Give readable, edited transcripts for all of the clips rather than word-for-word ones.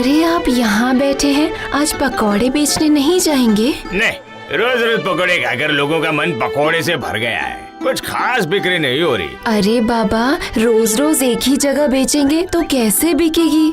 अरे आप यहाँ बैठे हैं, आज पकौड़े बेचने नहीं जाएंगे? नहीं, रोज रोज पकौड़े खाकर लोगों का मन पकौड़े से भर गया है, कुछ खास बिक्री नहीं हो रही। अरे बाबा, रोज रोज एक ही जगह बेचेंगे तो कैसे बिकेगी?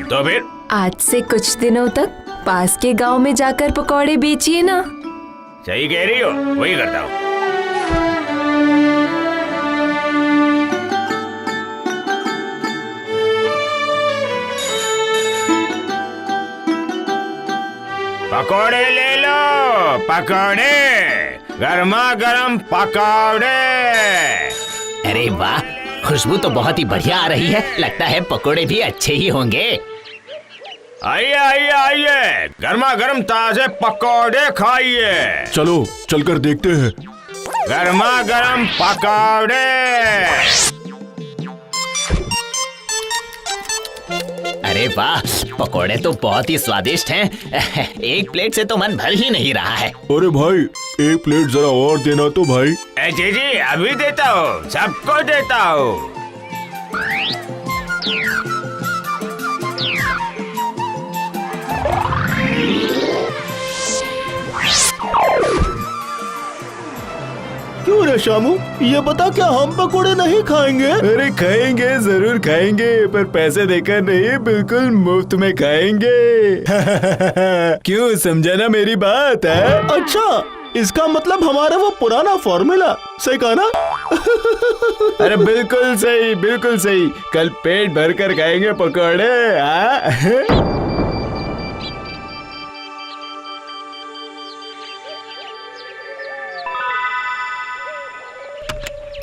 तो फिर आज से कुछ दिनों तक पास के गांव में जाकर पकौड़े बेचिए ना। सही कह रही हो, वही करता हूँ। पकौड़े ले लो, पकौड़े, गर्मा गर्म पकौड़े। अरे वाह, खुशबू तो बहुत ही बढ़िया आ रही है। लगता है पकोड़े भी अच्छे ही होंगे। आइए आइए आइए, गर्मा गर्म ताजे पकौड़े खाइए। चलो चलकर देखते हैं। गर्मा गर्म पकौड़े। अरे वाह, पकोड़े तो बहुत ही स्वादिष्ट हैं। एक प्लेट से तो मन भर ही नहीं रहा है। अरे भाई, एक प्लेट जरा और देना तो भाई। जी अभी देता हूँ, सबको देता हूँ। क्यों रे शामू, ये बता, क्या हम पकोड़े नहीं खाएंगे? अरे खाएंगे, जरूर खाएंगे, पर पैसे देकर नहीं, बिल्कुल मुफ्त में खाएंगे। क्यों, समझा ना मेरी बात है? अच्छा, इसका मतलब हमारा वो पुराना फॉर्मूला सही कहा ना? अरे बिल्कुल सही, बिल्कुल सही। कल पेट भर कर खाएंगे पकोड़े।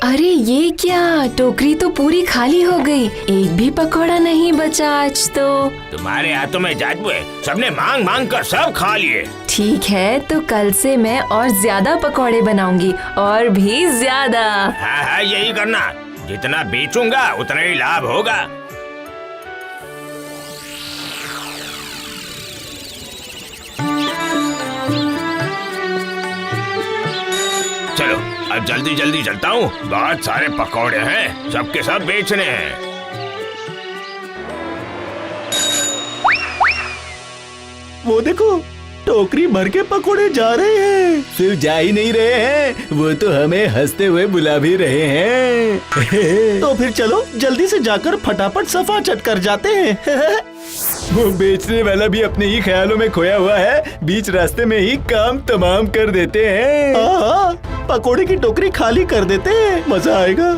अरे ये क्या, टोकरी तो पूरी खाली हो गई, एक भी पकौड़ा नहीं बचा आज तो। तुम्हारे हाथों में जादू है, सबने मांग मांग कर सब खा लिए। ठीक है, तो कल से मैं और ज्यादा पकौड़े बनाऊंगी, और भी ज्यादा। हाँ हाँ, यही करना, जितना बेचूंगा उतना ही लाभ होगा। चलो अब जल्दी जल्दी चलता हूँ, बहुत सारे पकौड़े हैं, सबके सब बेचने हैं। वो देखो, टोकरी भर के पकोड़े जा रहे हैं। सिर्फ जा ही नहीं रहे हैं, वो तो हमें हंसते हुए बुला भी रहे हैं। तो फिर चलो जल्दी से जाकर फटाफट सफा चट कर जाते हैं। वो बेचने वाला भी अपने ही ख्यालों में खोया हुआ है, बीच रास्ते में ही काम तमाम कर देते हैं। हाँ, पकोड़े की टोकरी खाली कर देते हैं, मजा आएगा।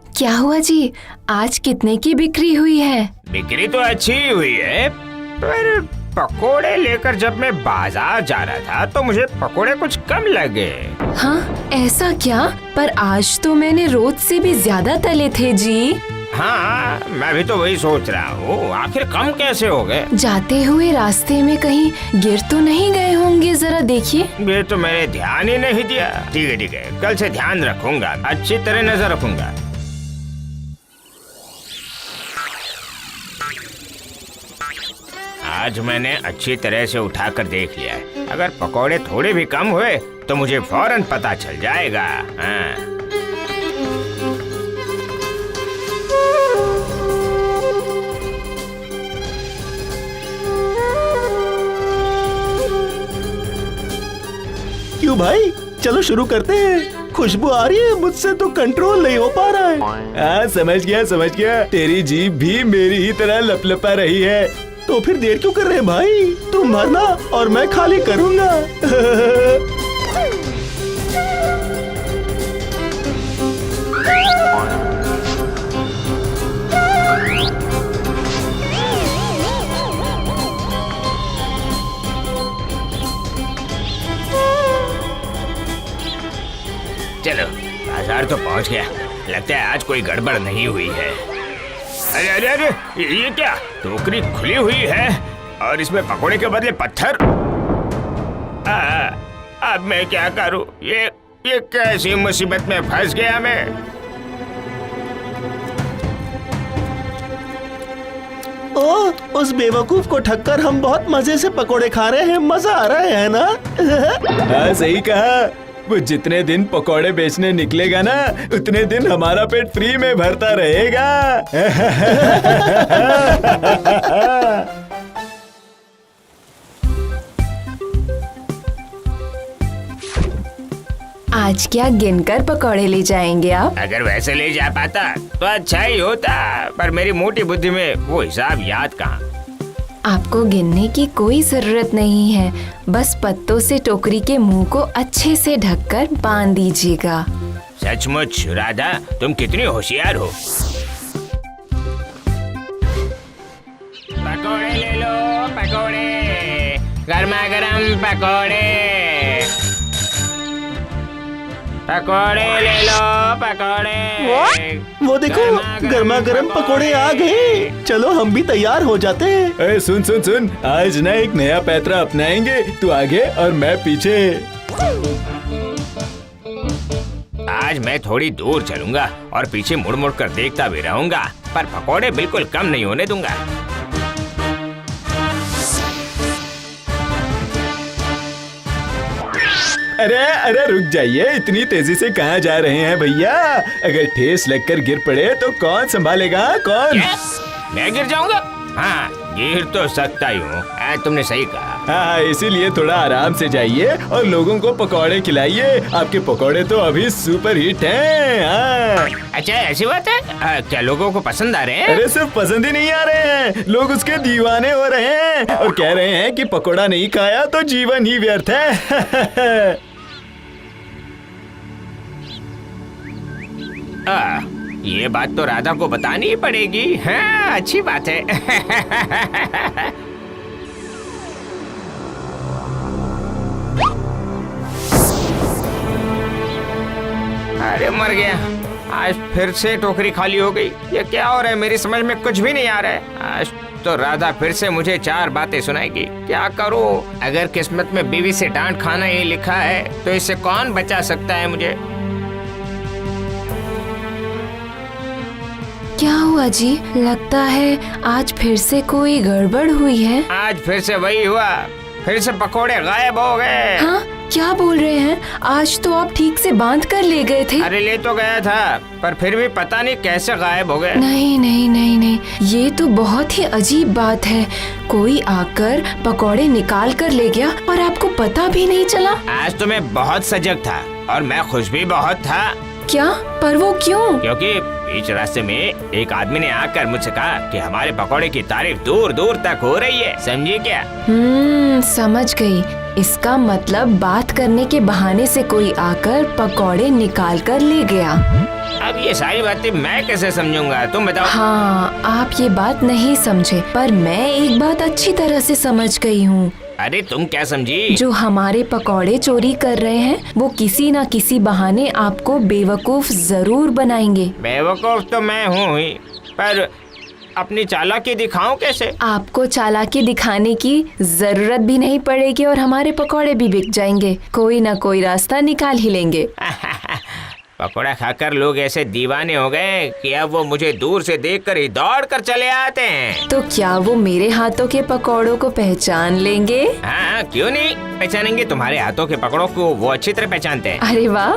क्या हुआ जी, आज कितने की बिक्री हुई है? बिक्री तो अच्छी ही हुई है, पर पकोड़े लेकर जब मैं बाजार जा रहा था तो मुझे पकोड़े कुछ कम लगे। हाँ, ऐसा क्या? पर आज तो मैंने रोज से भी ज्यादा तले थे जी। हाँ, मैं भी तो वही सोच रहा हूँ, आखिर कम कैसे हो गए? जाते हुए रास्ते में कहीं गिर तो नहीं गए होंगे, जरा देखिए। ये तो मैंने ध्यान ही नहीं दिया। ठीक है, कल से ध्यान रखूंगा, अच्छी तरह नजर रखूंगा। आज मैंने अच्छी तरह से उठाकर देख लिया है, अगर पकोड़े थोड़े भी कम हुए तो मुझे फौरन पता चल जाएगा। हाँ। क्यों भाई, चलो शुरू करते हैं। खुशबू आ रही है, मुझसे तो कंट्रोल नहीं हो पा रहा है। हाँ, समझ गया, तेरी जीभ भी मेरी ही तरह लपलपा रही है। तो फिर देर क्यों कर रहे हैं भाई, तुम भरना और मैं खाली करूंगा। चलो, बाजार तो पहुंच गया, लगता है आज कोई गड़बड़ नहीं हुई है। अरे अरे अरे, ये क्या, टोकरी खुली हुई है और इसमें पकोड़े के बदले पत्थर। अब मैं क्या करूं, ये कैसी मुसीबत में फंस गया मैं। ओह, उस बेवकूफ को ठक्कर हम बहुत मजे से पकोड़े खा रहे हैं, मजा आ रहा है ना? हाँ सही कहा। वो जितने दिन पकोड़े बेचने निकलेगा ना, उतने दिन हमारा पेट फ्री में भरता रहेगा। आज क्या गिनकर पकौड़े ले जाएंगे आप? अगर वैसे ले जा पाता तो अच्छा ही होता, पर मेरी मोटी बुद्धि में वो हिसाब याद कहाँ। आपको गिनने की कोई जरूरत नहीं है, बस पत्तों से टोकरी के मुंह को अच्छे से ढककर बांध दीजिएगा। सचमुच राधा, तुम कितनी होशियार हो। पकोड़े ले लो, पकोड़े, गर्मा गर्म पकोड़े, पकोड़े ले लो, पकोड़े। वो देखो, गर्मा गर्म पकोड़े आ गए। चलो हम भी तैयार हो जाते हैं। सुन सुन सुन, आज ना एक नया पैतरा अपनाएंगे। तू आगे और मैं पीछे। आज मैं थोड़ी दूर चलूंगा और पीछे मुड़ मुड़ कर देखता भी रहूंगा, पर पकोड़े बिल्कुल कम नहीं होने दूंगा। अरे अरे रुक जाइए, इतनी तेजी से कहाँ जा रहे हैं भैया? अगर ठेस लगकर गिर पड़े तो कौन संभालेगा? कौन? मैं गिर जाऊंगा? हाँ, गिर तो सकता ही हूँ। तुमने सही कहा। हाँ, इसीलिए थोड़ा आराम से जाइए और लोगों को पकौड़े खिलाइए। आपके पकौड़े तो अभी सुपर हिट हैं। हाँ। अच्छा, ऐसी बात है? क्या लोगों को पसंद आ रहे हैं? अरे सिर्फ पसंद ही नहीं आ रहे हैं, लोग उसके दीवाने हो रहे हैं और कह रहे हैं कि पकौड़ा नहीं खाया तो जीवन ही व्यर्थ है। ये बात तो राधा को बतानी ही पड़ेगी। हाँ, अच्छी बात है। अरे मर गया, आज फिर से टोकरी खाली हो गई। ये क्या हो रहा है? मेरी समझ में कुछ भी नहीं आ रहा है। आज तो राधा फिर से मुझे 4 बातें सुनाएगी। क्या करूं? अगर किस्मत में बीवी से डांट खाना ही लिखा है तो इससे कौन बचा सकता है मुझे? क्या हुआ जी? लगता है आज फिर से कोई गड़बड़ हुई है। आज फिर से वही हुआ, फिर से पकोड़े गायब हो गए। हाँ, क्या बोल रहे हैं? आज तो आप ठीक से बांध कर ले गए थे। अरे ले तो गया था, पर फिर भी पता नहीं कैसे गायब हो गए। नहीं नहीं नहीं नहीं, ये तो बहुत ही अजीब बात है। कोई आकर पकौड़े निकाल कर ले गया और आपको पता भी नहीं चला। आज तो मैं बहुत सजग था और मैं खुश भी बहुत था। क्या? पर वो क्यों? क्योंकि बीच रास्ते में एक आदमी ने आकर मुझसे कहा कि हमारे पकोड़े की तारीफ दूर दूर तक हो रही है। समझी क्या? समझ गई। इसका मतलब बात करने के बहाने से कोई आकर पकौड़े निकाल कर ले गया। अब ये सारी बातें मैं कैसे समझूंगा, तुम बताओ। हाँ, आप ये बात नहीं समझे, पर मैं एक बात अच्छी तरह से समझ गई हूँ। अरे तुम क्या समझी? जो हमारे पकौड़े चोरी कर रहे हैं वो किसी न किसी बहाने आपको बेवकूफ जरूर बनाएंगे। बेवकूफ तो मैं हूँ ही, पर अपनी चालाकी दिखाऊं कैसे? आपको चालाकी दिखाने की जरूरत भी नहीं पड़ेगी और हमारे पकौड़े भी बिक जाएंगे। कोई ना कोई रास्ता निकाल ही लेंगे। पकोड़ा खाकर लोग ऐसे दीवाने हो गए कि अब वो मुझे दूर से देखकर ही दौड़ कर चले आते हैं। तो क्या वो मेरे हाथों के पकौड़ों को पहचान लेंगे? हाँ, क्यों नहीं पहचानेंगे। तुम्हारे हाथों के पकौड़ों को वो अच्छी तरह पहचानते हैं। अरे वाह,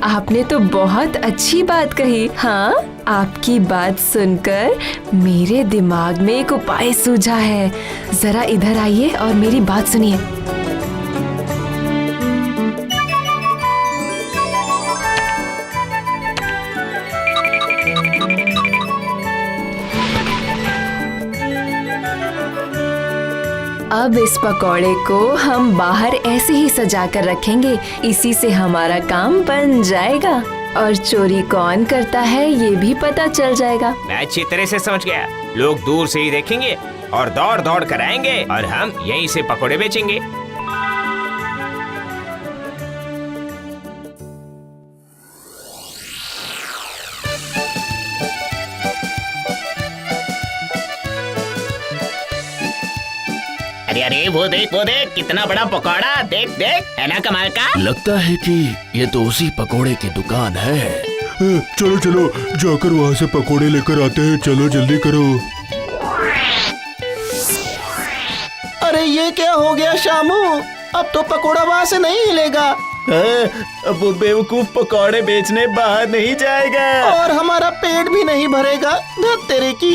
आपने तो बहुत अच्छी बात कही। हाँ, आपकी बात सुनकर मेरे दिमाग में एक उपाय सूझा है। जरा इधर आइए और मेरी बात सुनिए। अब इस पकौड़े को हम बाहर ऐसे ही सजा कर रखेंगे। इसी से हमारा काम बन जाएगा और चोरी कौन करता है ये भी पता चल जाएगा। मैं अच्छी तरह से समझ गया। लोग दूर से ही देखेंगे और दौड़ दौड़ कर आएंगे और हम यहीं से पकौड़े बेचेंगे। अरे अरे वो देख कितना बड़ा पकौड़ा। देख देख, है ना कमाल का? लगता है कि ये तो उसी पकोड़े की दुकान है। चलो चलो जाकर वहाँ से पकोड़े लेकर आते हैं। चलो जल्दी करो। अरे ये क्या हो गया शामू, अब तो पकोड़ा वहाँ से नहीं हिलेगा। अब वो बेवकूफ पकौड़े बेचने बाहर नहीं जाएगा और हमारा पेट भी नहीं भरेगा। धत तेरे की।